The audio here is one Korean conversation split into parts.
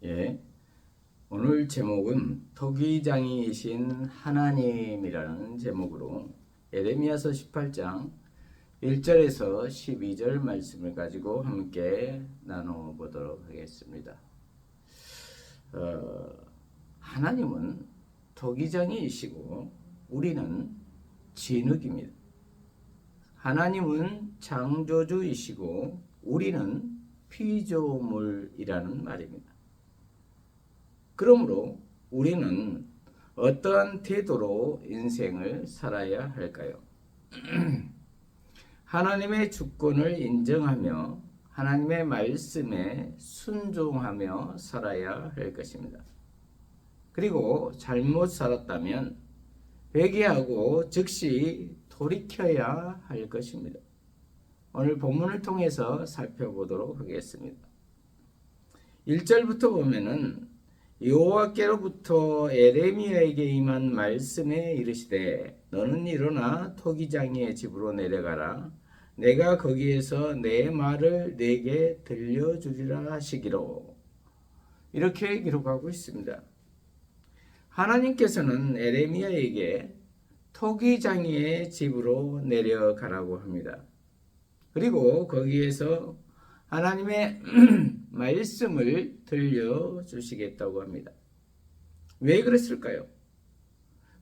예, 오늘 제목은 토기장이이신 하나님이라는 제목으로 예레미야서 18장 1절에서 12절 말씀을 가지고 함께 나눠보도록 하겠습니다. 하나님은 토기장이이시고 우리는 진흙입니다. 하나님은 창조주이시고 우리는 피조물이라는 말입니다. 그러므로 우리는 어떠한 태도로 인생을 살아야 할까요? 하나님의 주권을 인정하며 하나님의 말씀에 순종하며 살아야 할 것입니다. 그리고 잘못 살았다면 회개하고 즉시 돌이켜야 할 것입니다. 오늘 본문을 통해서 살펴보도록 하겠습니다. 1절부터 보면은 여호와께로부터 예레미야에게 임한 말씀에 이르시되 너는 일어나 토기장이의 집으로 내려가라. 내가 거기에서 내 말을 내게 들려주리라 하시기로. 이렇게 기록하고 있습니다. 하나님께서는 예레미야에게 토기장이의 집으로 내려가라고 합니다. 그리고 거기에서 하나님의 말씀을 들려주시겠다고 합니다. 왜 그랬을까요?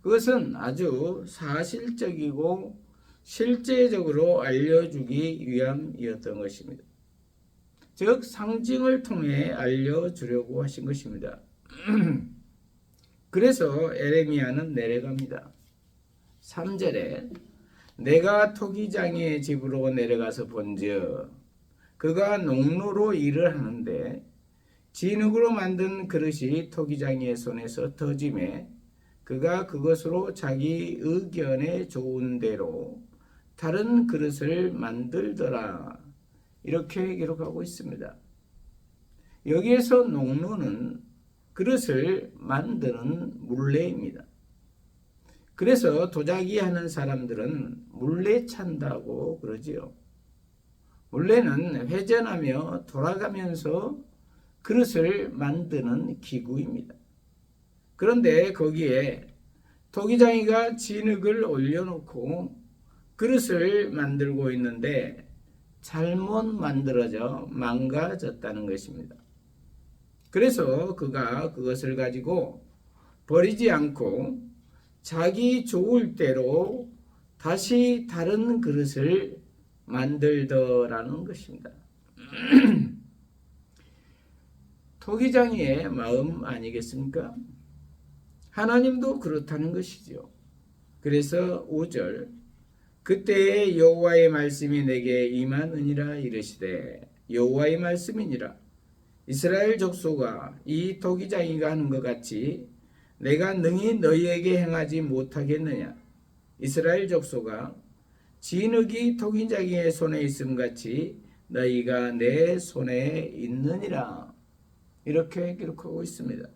그것은 아주 사실적이고 실제적으로 알려주기 위함이었던 것입니다. 즉 상징을 통해 알려주려고 하신 것입니다. 그래서 예레미야는 내려갑니다. 3절에 내가 토기장이의 집으로 내려가서 본즉 그가 농로로 일을 하는데 진흙으로 만든 그릇이 토기장이의 손에서 터짐에 그가 그것으로 자기 의견에 좋은 대로 다른 그릇을 만들더라. 이렇게 기록하고 있습니다. 여기에서 농로는 그릇을 만드는 물레입니다. 그래서 도자기 하는 사람들은 물레 찬다고 그러지요. 물레는 회전하며 돌아가면서 그릇을 만드는 기구입니다. 그런데 거기에 토기장이가 진흙을 올려놓고 그릇을 만들고 있는데 잘못 만들어져 망가졌다는 것입니다. 그래서 그가 그것을 가지고 버리지 않고 자기 좋을 대로 다시 다른 그릇을 만들더라는 것입니다. 토기장이의 마음 아니겠습니까? 하나님도 그렇다는 것이죠. 그래서 5절 그때에 여호와의 말씀이 내게 임하느니라 이르시되 여호와의 말씀이니라 이스라엘 족속아 이 토기장이가 하는 것 같이 내가 능히 너희에게 행하지 못하겠느냐. 이스라엘 족속아 진흙이 토기장이의 손에 있음 같이 너희가 내 손에 있느니라. 이렇게 기록하고 있습니다.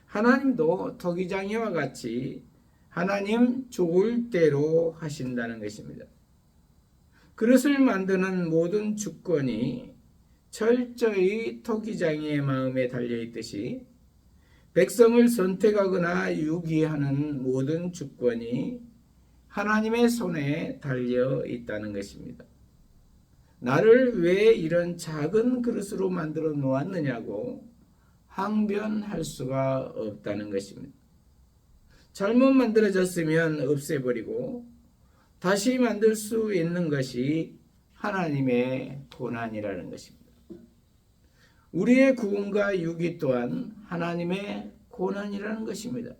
하나님도 토기장이와 같이 하나님 좋을 대로 하신다는 것입니다. 그릇을 만드는 모든 주권이 철저히 토기장이의 마음에 달려있듯이 백성을 선택하거나 유기하는 모든 주권이 하나님의 손에 달려 있다는 것입니다. 나를 왜 이런 작은 그릇으로 만들어 놓았느냐고 항변할 수가 없다는 것입니다. 잘못 만들어졌으면 없애버리고 다시 만들 수 있는 것이 하나님의 고난이라는 것입니다. 우리의 구원과 유기 또한 하나님의 고난이라는 것입니다.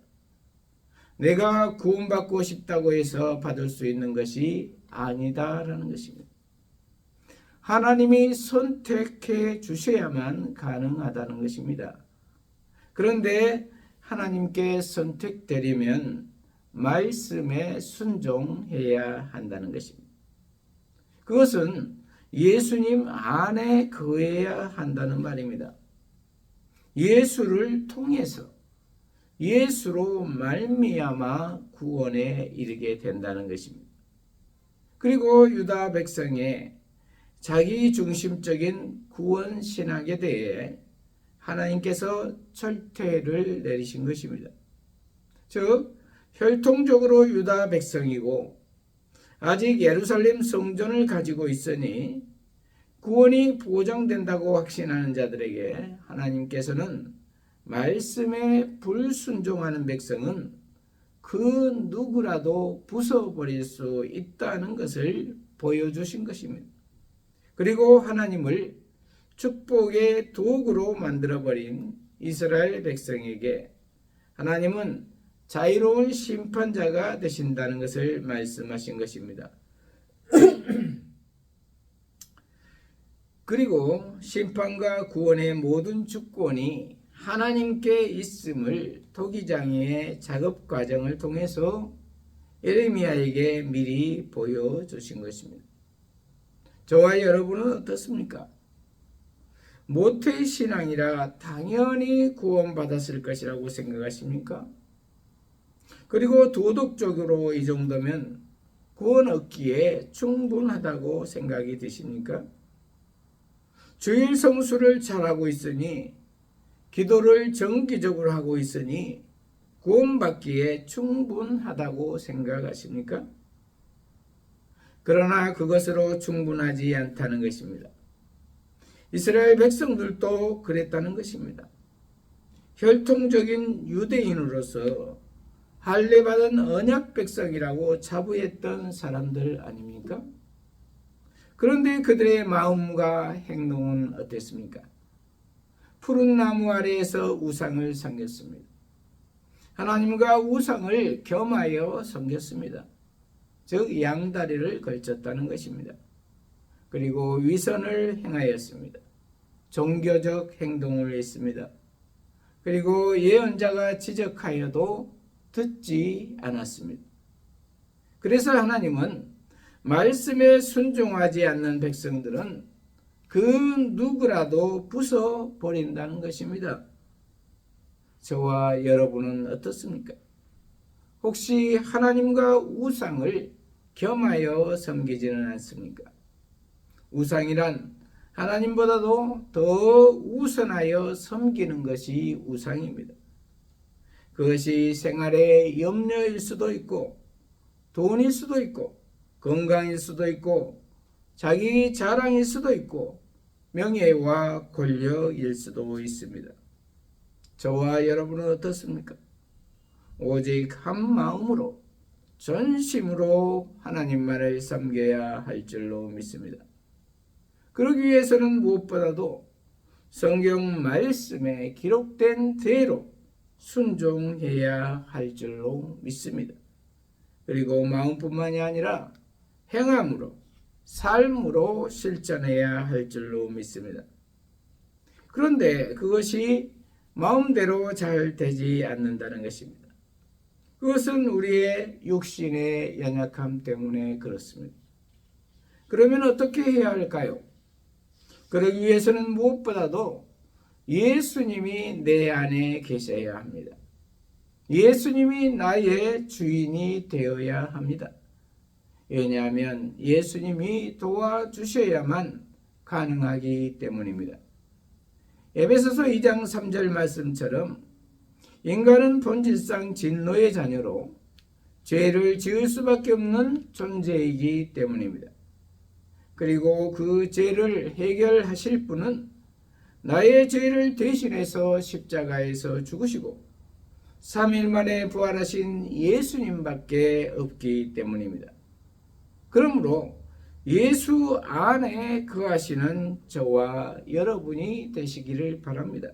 내가 구원받고 싶다고 해서 받을 수 있는 것이 아니다라는 것입니다. 하나님이 선택해 주셔야만 가능하다는 것입니다. 그런데 하나님께 선택되려면 말씀에 순종해야 한다는 것입니다. 그것은 예수님 안에 거해야 한다는 말입니다. 예수를 통해서 예수로 말미암아 구원에 이르게 된다는 것입니다. 그리고 유다 백성의 자기 중심적인 구원 신학에 대해 하나님께서 철퇴를 내리신 것입니다. 즉 혈통적으로 유다 백성이고 아직 예루살렘 성전을 가지고 있으니 구원이 보장된다고 확신하는 자들에게 하나님께서는 말씀에 불순종하는 백성은 그 누구라도 부숴버릴 수 있다는 것을 보여주신 것입니다. 그리고 하나님을 축복의 도구로 만들어버린 이스라엘 백성에게 하나님은 자유로운 심판자가 되신다는 것을 말씀하신 것입니다. 그리고 심판과 구원의 모든 주권이 하나님께 있음을 토기장의 작업 과정을 통해서 예레미야에게 미리 보여주신 것입니다. 저와 여러분은 어떻습니까? 모태신앙이라 당연히 구원받았을 것이라고 생각하십니까? 그리고 도덕적으로 이 정도면 구원 얻기에 충분하다고 생각이 드십니까? 주일 성수를 잘하고 있으니, 기도를 정기적으로 하고 있으니 구원받기에 충분하다고 생각하십니까? 그러나 그것으로 충분하지 않다는 것입니다. 이스라엘 백성들도 그랬다는 것입니다. 혈통적인 유대인으로서 할례받은 언약 백성이라고 자부했던 사람들 아닙니까? 그런데 그들의 마음과 행동은 어땠습니까? 푸른 나무 아래에서 우상을 섬겼습니다. 하나님과 우상을 겸하여 섬겼습니다. 즉 양다리를 걸쳤다는 것입니다. 그리고 위선을 행하였습니다. 종교적 행동을 했습니다. 그리고 예언자가 지적하여도 듣지 않았습니다. 그래서 하나님은 말씀에 순종하지 않는 백성들은 그 누구라도 부숴버린다는 것입니다. 저와 여러분은 어떻습니까? 혹시 하나님과 우상을 겸하여 섬기지는 않습니까? 우상이란 하나님보다도 더 우선하여 섬기는 것이 우상입니다. 그것이 생활의 염려일 수도 있고, 돈일 수도 있고, 건강일 수도 있고, 자기 자랑일 수도 있고, 명예와 권력일 수도 있습니다. 저와 여러분은 어떻습니까? 오직 한 마음으로 전심으로 하나님만을 섬겨야 할 줄로 믿습니다. 그러기 위해서는 무엇보다도 성경 말씀에 기록된 대로 순종해야 할 줄로 믿습니다. 그리고 마음뿐만이 아니라 행함으로, 삶으로 실천해야 할 줄로 믿습니다. 그런데 그것이 마음대로 잘 되지 않는다는 것입니다. 그것은 우리의 육신의 연약함 때문에 그렇습니다. 그러면 어떻게 해야 할까요? 그러기 위해서는 무엇보다도 예수님이 내 안에 계셔야 합니다. 예수님이 나의 주인이 되어야 합니다. 왜냐하면 예수님이 도와주셔야만 가능하기 때문입니다. 에베소서 2장 3절 말씀처럼 인간은 본질상 진노의 자녀로 죄를 지을 수밖에 없는 존재이기 때문입니다. 그리고 그 죄를 해결하실 분은 나의 죄를 대신해서 십자가에서 죽으시고 3일 만에 부활하신 예수님밖에 없기 때문입니다. 그러므로 예수 안에 거하시는 저와 여러분이 되시기를 바랍니다.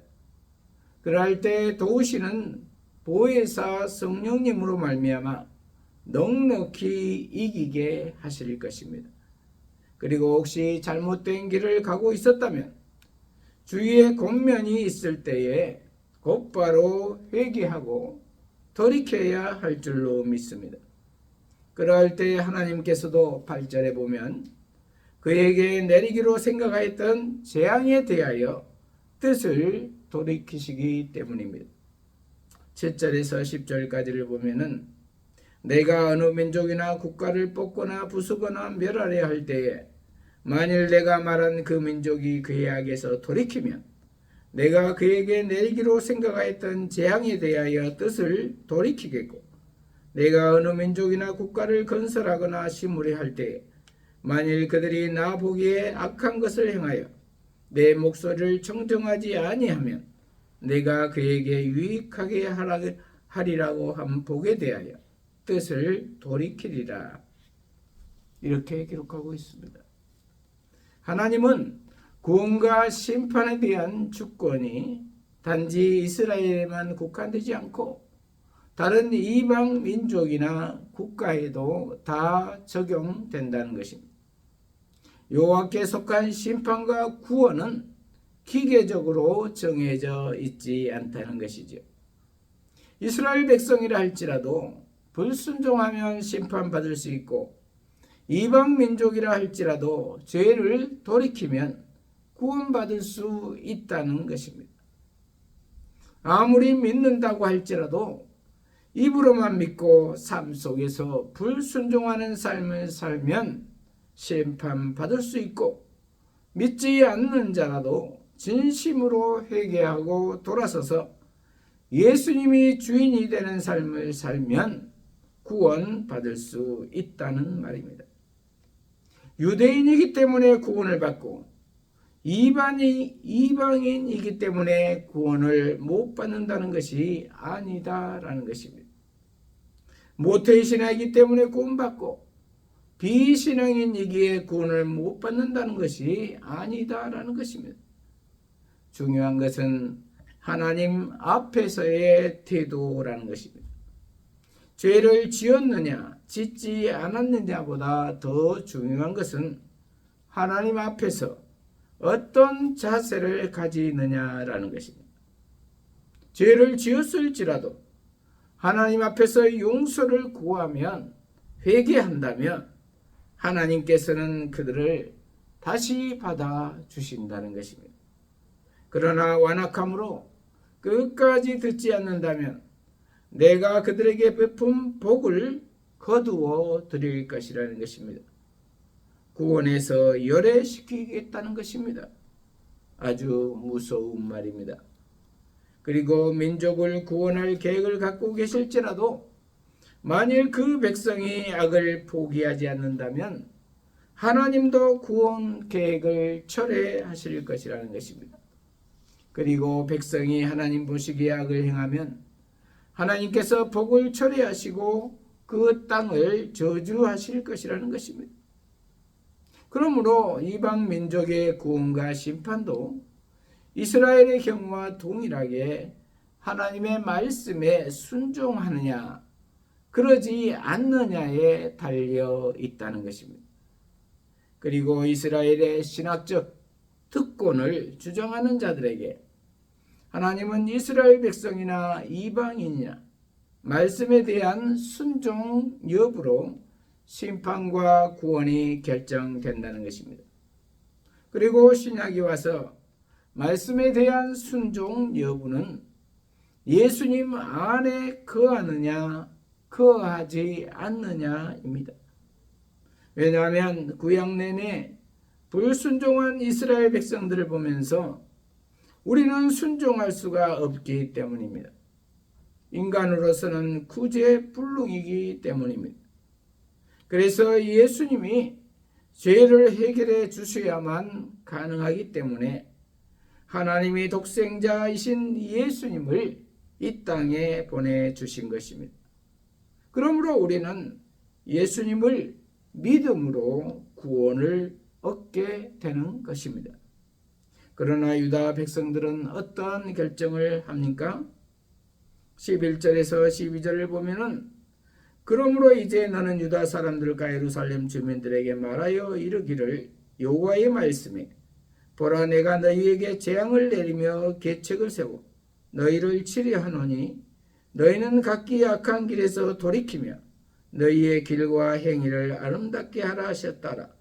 그럴 때 도우시는 보혜사 성령님으로 말미암아 넉넉히 이기게 하실 것입니다. 그리고 혹시 잘못된 길을 가고 있었다면 주위에 권면이 있을 때에 곧바로 회개하고 돌이켜야 할 줄로 믿습니다. 그럴 때 하나님께서도 8절에 보면 그에게 내리기로 생각하였던 재앙에 대하여 뜻을 돌이키시기 때문입니다. 7절에서 10절까지를 보면은 내가 어느 민족이나 국가를 뽑거나 부수거나 멸하려 할 때에 만일 내가 말한 그 민족이 그의 악에서 돌이키면 내가 그에게 내리기로 생각하였던 재앙에 대하여 뜻을 돌이키겠고 내가 어느 민족이나 국가를 건설하거나 심으려 할 때에 만일 그들이 나 보기에 악한 것을 행하여 내 목소리를 청정하지 아니하면 내가 그에게 유익하게 하리라고 한 복에 대하여 뜻을 돌이키리라. 이렇게 기록하고 있습니다. 하나님은 구원과 심판에 대한 주권이 단지 이스라엘에만 국한되지 않고 다른 이방 민족이나 국가에도 다 적용된다는 것입니다. 여호와께 속한 심판과 구원은 기계적으로 정해져 있지 않다는 것이죠. 이스라엘 백성이라 할지라도 불순종하면 심판받을 수 있고 이방 민족이라 할지라도 죄를 돌이키면 구원받을 수 있다는 것입니다. 아무리 믿는다고 할지라도 입으로만 믿고 삶 속에서 불순종하는 삶을 살면 심판받을 수 있고 믿지 않는 자라도 진심으로 회개하고 돌아서서 예수님이 주인이 되는 삶을 살면 구원받을 수 있다는 말입니다. 유대인이기 때문에 구원을 받고 이방인이기 때문에 구원을 못 받는다는 것이 아니다라는 것입니다. 모태신앙이기 때문에 구원받고 비신앙인이기에 구원을 못 받는다는 것이 아니다라는 것입니다. 중요한 것은 하나님 앞에서의 태도라는 것입니다. 죄를 지었느냐 짓지 않았느냐보다 더 중요한 것은 하나님 앞에서 어떤 자세를 가지느냐라는 것입니다. 죄를 지었을지라도 하나님 앞에서 용서를 구하면 회개한다면 하나님께서는 그들을 다시 받아주신다는 것입니다. 그러나 완악함으로 끝까지 듣지 않는다면 내가 그들에게 베푼 복을 거두어 드릴 것이라는 것입니다. 구원에서 열애시키겠다는 것입니다. 아주 무서운 말입니다. 그리고 민족을 구원할 계획을 갖고 계실지라도 만일 그 백성이 악을 포기하지 않는다면 하나님도 구원 계획을 철회하실 것이라는 것입니다. 그리고 백성이 하나님 보시기에 악을 행하면 하나님께서 복을 철회하시고 그 땅을 저주하실 것이라는 것입니다. 그러므로 이방 민족의 구원과 심판도 이스라엘의 경우와 동일하게 하나님의 말씀에 순종하느냐 그러지 않느냐에 달려 있다는 것입니다. 그리고 이스라엘의 신학적 특권을 주장하는 자들에게 하나님은 이스라엘 백성이나 이방인이나 말씀에 대한 순종 여부로 심판과 구원이 결정된다는 것입니다. 그리고 신약이 와서 말씀에 대한 순종 여부는 예수님 안에 거하느냐 거하지 않느냐입니다. 왜냐하면 구약 내내 불순종한 이스라엘 백성들을 보면서 우리는 순종할 수가 없기 때문입니다. 인간으로서는 구제불능이기 때문입니다. 그래서 예수님이 죄를 해결해 주셔야만 가능하기 때문에 하나님이 독생자이신 예수님을 이 땅에 보내주신 것입니다. 그러므로 우리는 예수님을 믿음으로 구원을 얻게 되는 것입니다. 그러나 유다 백성들은 어떤 결정을 합니까? 11절에서 12절을 보면은 그러므로 이제 너는 유다 사람들과 예루살렘 주민들에게 말하여 이르기를 여호와의 말씀에 보라 내가 너희에게 재앙을 내리며 계책을 세워 너희를 치려 하노니 너희는 각기 악한 길에서 돌이키며 너희의 길과 행위를 아름답게 하라 하셨더라.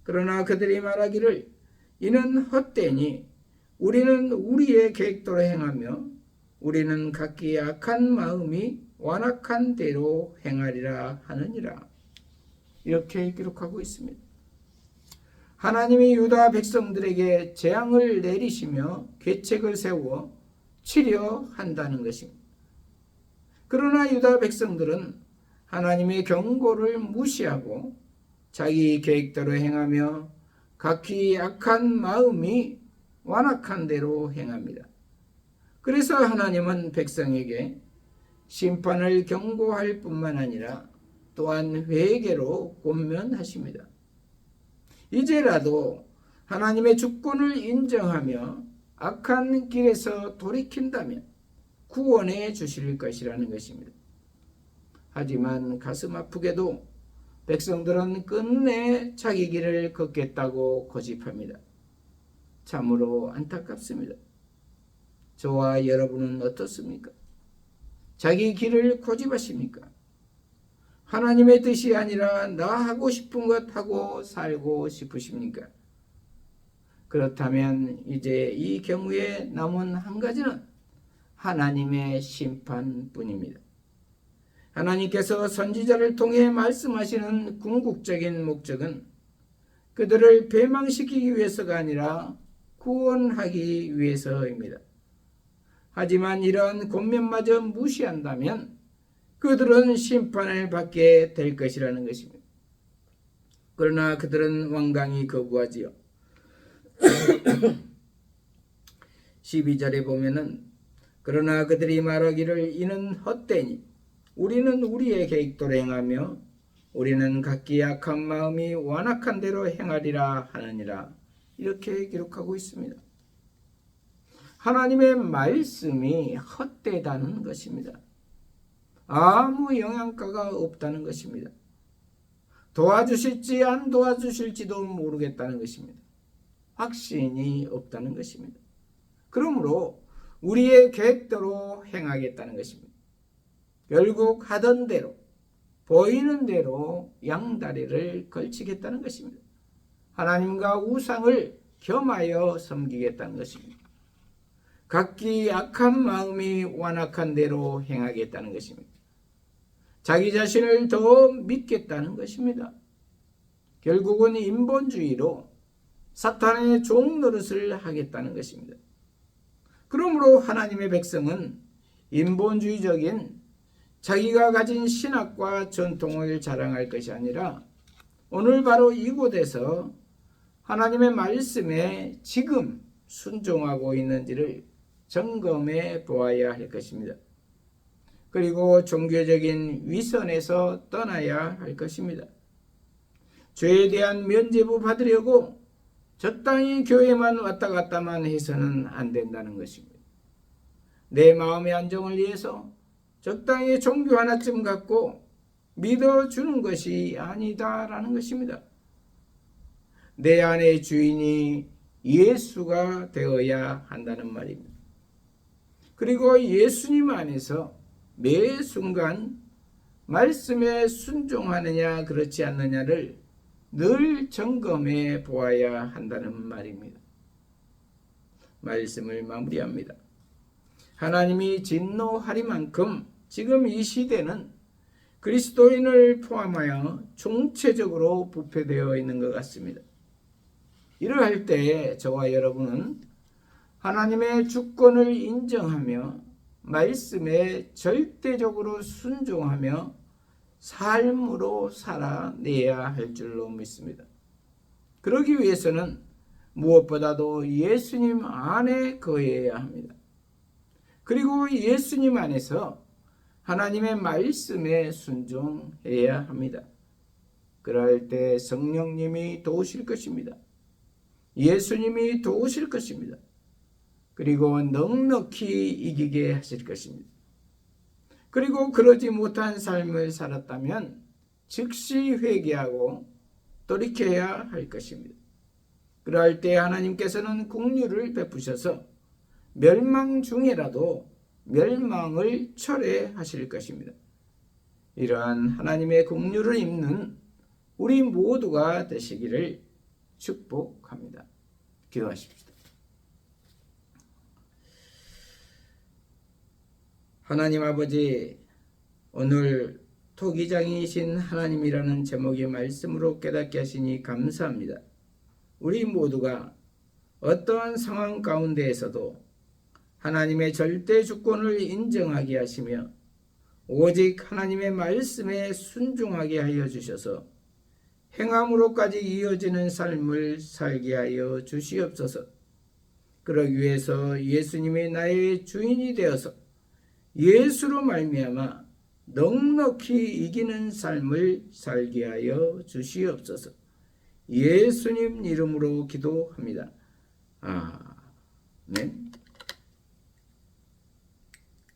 그러나 그들이 말하기를 이는 헛되니 우리는 우리의 계획대로 행하며 우리는 각기 악한 마음이 완악한 대로 행하리라 하느니라. 이렇게 기록하고 있습니다. 하나님이 유다 백성들에게 재앙을 내리시며 계책을 세워 치려한다는 것입니다. 그러나 유다 백성들은 하나님의 경고를 무시하고 자기 계획대로 행하며 각기 악한 마음이 완악한 대로 행합니다. 그래서 하나님은 백성에게 심판을 경고할 뿐만 아니라 또한 회개로 권면하십니다. 이제라도 하나님의 주권을 인정하며 악한 길에서 돌이킨다면 구원해 주실 것이라는 것입니다. 하지만 가슴 아프게도 백성들은 끝내 자기 길을 걷겠다고 고집합니다. 참으로 안타깝습니다. 저와 여러분은 어떻습니까? 자기 길을 고집하십니까? 하나님의 뜻이 아니라 나 하고 싶은 것 하고 살고 싶으십니까? 그렇다면 이제 이 경우에 남은 한 가지는 하나님의 심판뿐입니다. 하나님께서 선지자를 통해 말씀하시는 궁극적인 목적은 그들을 배망시키기 위해서가 아니라 구원하기 위해서입니다. 하지만 이러한 권면마저 무시한다면 그들은 심판을 받게 될 것이라는 것입니다. 그러나 그들은 완강히 거부하지요. 12절에 보면은 그러나 그들이 말하기를 이는 헛되니 우리는 우리의 계획대로 행하며 우리는 각기 악한 마음이 완악한 대로 행하리라 하느니라, 이렇게 기록하고 있습니다. 하나님의 말씀이 헛되다는 것입니다. 아무 영향가가 없다는 것입니다. 도와주실지 안 도와주실지도 모르겠다는 것입니다. 확신이 없다는 것입니다. 그러므로 우리의 계획대로 행하겠다는 것입니다. 결국 하던 대로 보이는 대로 양다리를 걸치겠다는 것입니다. 하나님과 우상을 겸하여 섬기겠다는 것입니다. 각기 악한 마음이 완악한 대로 행하겠다는 것입니다. 자기 자신을 더 믿겠다는 것입니다. 결국은 인본주의로 사탄의 종 노릇을 하겠다는 것입니다. 그러므로 하나님의 백성은 인본주의적인 자기가 가진 신학과 전통을 자랑할 것이 아니라 오늘 바로 이곳에서 하나님의 말씀에 지금 순종하고 있는지를 점검해 보아야 할 것입니다. 그리고 종교적인 위선에서 떠나야 할 것입니다. 죄에 대한 면죄부 받으려고 적당히 교회만 왔다 갔다만 해서는 안 된다는 것입니다. 내 마음의 안정을 위해서 적당히 종교 하나쯤 갖고 믿어주는 것이 아니다라는 것입니다. 내 안의 주인이 예수가 되어야 한다는 말입니다. 그리고 예수님 안에서 매 순간 말씀에 순종하느냐 그렇지 않느냐를 늘 점검해 보아야 한다는 말입니다. 말씀을 마무리합니다. 하나님이 진노하리만큼 지금 이 시대는 그리스도인을 포함하여 총체적으로 부패되어 있는 것 같습니다. 이러할 때 저와 여러분은 하나님의 주권을 인정하며 말씀에 절대적으로 순종하며 삶으로 살아내야 할 줄로 믿습니다. 그러기 위해서는 무엇보다도 예수님 안에 거해야 합니다. 그리고 예수님 안에서 하나님의 말씀에 순종해야 합니다. 그럴 때 성령님이 도우실 것입니다. 예수님이 도우실 것입니다. 그리고 넉넉히 이기게 하실 것입니다. 그리고 그러지 못한 삶을 살았다면 즉시 회개하고 돌이켜야 할 것입니다. 그럴 때 하나님께서는 긍휼을 베푸셔서 멸망 중에라도 멸망을 철회하실 것입니다. 이러한 하나님의 긍휼을 입는 우리 모두가 되시기를 축복합니다. 기도하십시다. 하나님 아버지, 오늘 토기장이신 하나님이라는 제목의 말씀으로 깨닫게 하시니 감사합니다. 우리 모두가 어떠한 상황 가운데에서도 하나님의 절대 주권을 인정하게 하시며 오직 하나님의 말씀에 순종하게 하여 주셔서 행함으로까지 이어지는 삶을 살게 하여 주시옵소서. 그러기 위해서 예수님이 나의 주인이 되어서 예수로 말미암아 넉넉히 이기는 삶을 살게 하여 주시옵소서. 예수님 이름으로 기도합니다. 아멘.